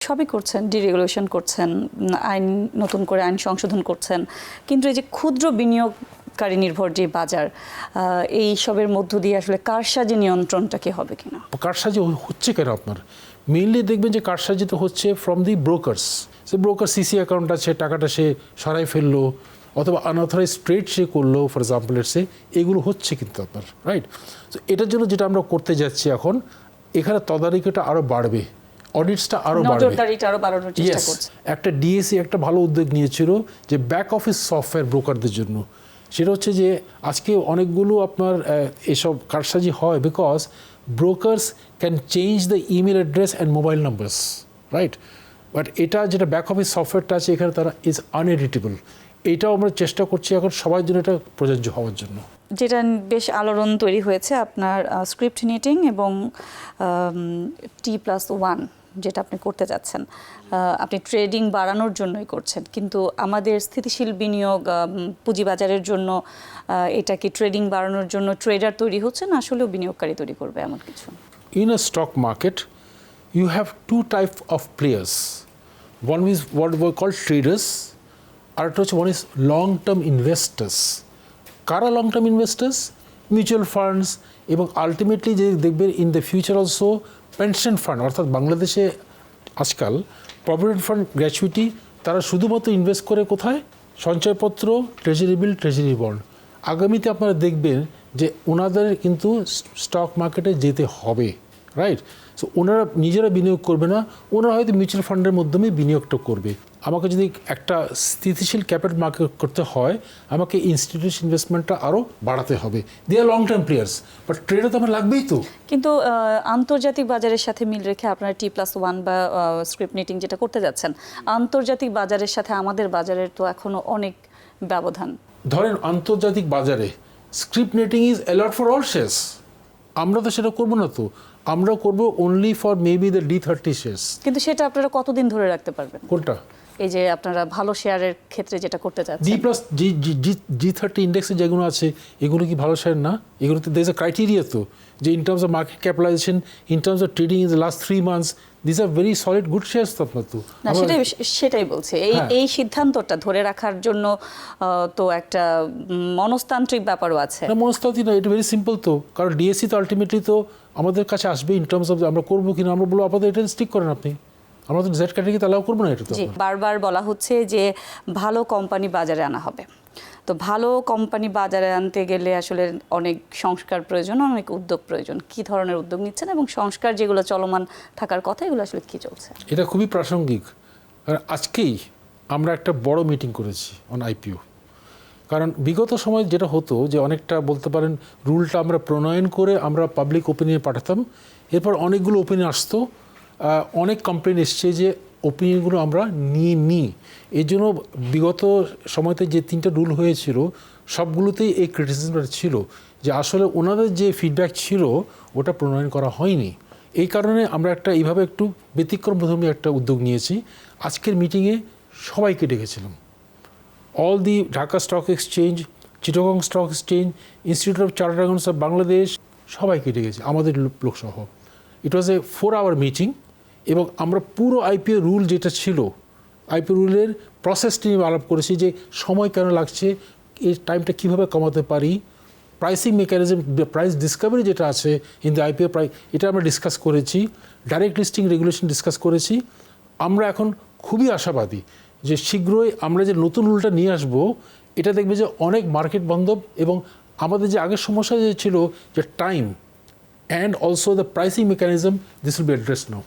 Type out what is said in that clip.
সবই করছেন, ডিরেগুলেশন করছেন, আইন নতুন করে আইন সংশোধন করছেন, কিন্তু এই যে ক্ষুদ্র বিনিয়োগকারী নির্ভর যে বাজার, এই সবের মধ্য দিয়ে আসলে কারসাজি নিয়ন্ত্রণটা কি হবে কিনা? কারসাজি হচ্ছে কেন আপনার মেইনলি দেখবেন যে কারসাজিটা হচ্ছে from the brokers. Say broker CC account আছে, টাকাটা সে সরাই ফেললো অথবা আনঅথরাইজ ট্রেড সে করলো ফর এক্সাম্পল সে, এগুলো হচ্ছে কিন্তু আপনার রাইট। তো এটার জন্য যেটা আমরা করতে যাচ্ছি এখন, এখানে তদারকিটা আরও বাড়বে, অডিটসটা আরও বাড়বে, নজরদারিটা আরো বাড়ানোর চেষ্টা করছে। একটা ডিএসি একটা ভালো উদ্যোগ নিয়েছিল যে ব্যাক অফিস সফটওয়্যার ব্রোকারদের জন্য। সেটা হচ্ছে যে আজকে অনেকগুলো আপনার এসব কারসাজি হয় because brokers can change the email address and mobile numbers, right. But এটা যেটা ব্যাক অফিস সফটওয়্যারটা আছে এখানে তারা ইজ আনএডিটেবল। এটাও আমরা চেষ্টা করছি এখন সবার জন্য এটা প্রযোজ্য হওয়ার জন্য। যেটা বেশ আলোড়ন তৈরি হয়েছে আপনার স্ক্রিপ্ট নিটিং এবং T+1 যেটা আপনি করতে যাচ্ছেন, আপনি ট্রেডিং বাড়ানোর জন্যই করছেন, কিন্তু আমাদের স্থিতিশীল বিনিয়োগ পুঁজিবাজারের জন্য এটা কি ট্রেডিং বাড়ানোর জন্য ট্রেডার তৈরি হচ্ছে না আসলেও বিনিয়োগকারী তৈরি করবে এমন কিছু? In a stock market, you have two types of players. One is what we call traders, আর একটা হচ্ছে one is long-term investors. কারা long-term investors? Mutual funds এবং আলটিমেটলি যে দেখবেন in the future also pension fund, অর্থাৎ বাংলাদেশে আজকাল provident fund gratuity তারা শুধুমাত্র ইনভেস্ট করে কোথায়? সঞ্চয়পত্র, ট্রেজারি বিল, ট্রেজারি বন্ড। আগামীতে আপনারা দেখবেন যে ওনাদের কিন্তু স্টক মার্কেটে যেতে হবে, রাইট। সো ওনারা নিজেরা বিনিয়োগ করবে না, ওনারা হয়তো মিউচুয়াল ফান্ডের মাধ্যমে বিনিয়োগটা করবে। আমাকে যদি একটা স্থিতিশীল ক্যাপিটাল মার্কেট করতে হয়, আমাকে ইনস্টিটিউশন ইনভেস্টমেন্টটা আরও বাড়াতে হবে। They are long term players, but trader তো আমার লাগবেই তো। কিন্তু আন্তর্জাতিক বাজারের সাথে মিল রেখে আপনারা T+1 বা স্ক্রিপ্ট নিটিং যেটা করতে যাচ্ছেন, আন্তর্জাতিক বাজারের সাথে আমাদের বাজারের তো এখনো অনেক ব্যবধান। ধরেন আন্তর্জাতিক বাজারে script netting is allowed for all shares, আমরা তো সেটা করবো না, তো আমরা করবো only for maybe the D30 shares. কিন্তু সেটা আপনারা কতদিন ধরে রাখতে পারবেন? কোনটা? এই যে আপনারা ভালো শেয়ারের ক্ষেত্রে যেটা করতে চাচ্ছেন, G30 ইন্ডেক্সে যেগুলো আছে এগুলো কি ভালো শেয়ার না? এগুলোতে দের ইজ আ ক্রাইটেরিয়া তো, যে in terms of market capitalization, in terms of trading in the last 3 months, this are very solid good shares তো আপনার তো। না সেটাই বলছি, এই সিদ্ধান্তটা ধরে রাখার জন্য তো একটা মনস্তান্ত্রিক ব্যাপারও আছে। না মনস্তান্ত্রিক না, এটা ভেরি সিম্পল তো, কারণ ডিএসসি তো আলটিমেটলি তো আমাদের কাছে আসবে ইন টার্মস অফ আমরা করবো কিনা। আমরা বলবো আপাতত এটা স্টিক করেন আপনি, আমরা তো জেড ক্যাটাগরিতে অ্যালাউ করবো না এটা তো। বারবার বলা হচ্ছে যে ভালো কোম্পানি বাজারে আনা হবে, তো ভালো কোম্পানি বাজারে আনতে গেলে আসলে অনেক সংস্কার প্রয়োজন, অনেক উদ্যোগ প্রয়োজন। কি ধরনের উদ্যোগ নিচ্ছেন এবং সংস্কার যেগুলো চলমান থাকার কথা এগুলো আসলে কি চলছে? এটা খুবই প্রাসঙ্গিক, কারণ আজকেই আমরা একটা বড় মিটিং করেছি অন আইপিও। কারণ বিগত সময় যেটা হতো যে অনেকটা বলতে পারেন রুলটা আমরা প্রণয়ন করে আমরা পাবলিক ওপিনিয়নে পাঠাতাম, এরপর অনেকগুলো ওপিনিয়ন আসতো, অনেক কমপ্লেন এসছে যে ওপিনিয়নগুলো আমরা নিয়ে নিই। এই জন্য বিগত সময়তে যে 3টা রুল হয়েছিল সবগুলোতেই এই ক্রিটিসিজমটা ছিল যে আসলে ওনাদের যে ফিডব্যাক ছিল ওটা প্রণয়ন করা হয়নি। এই কারণে আমরা একটা এইভাবে একটু ব্যতিক্রমধর্মী একটা উদ্যোগ নিয়েছি। আজকের মিটিংয়ে সবাইকে ডেকেছিলাম, all the Dhaka stock exchange, Chittagong stock exchange, institute of chartered accountants of Bangladesh, সবাইকে ডেকেছি, আমাদের লোকসহ। ইট ওয়াজ এ 4 hour মিটিং এবং আমরা পুরো আইপিও রুল যেটা ছিল, আইপিও রুলের প্রসেসটি নিয়ে আলাপ করেছি যে সময় কেন লাগছে, এই টাইমটা কীভাবে কমাতে পারি, প্রাইসিং মেকানিজম, প্রাইস ডিসকাভারি যেটা আছে ইন দ্য আইপিও প্রাইস, এটা আমরা ডিসকাস করেছি, ডাইরেক্ট লিস্টিং রেগুলেশন ডিসকাস করেছি। আমরা এখন খুবই আশাবাদী যে শীঘ্রই আমরা যে নতুন রুলটা নিয়ে আসব, এটা দেখবে যে অনেক মার্কেট বান্ধব এবং আমাদের যে আগের সমস্যা যে ছিল যে time and also the pricing mechanism, this will be addressed now.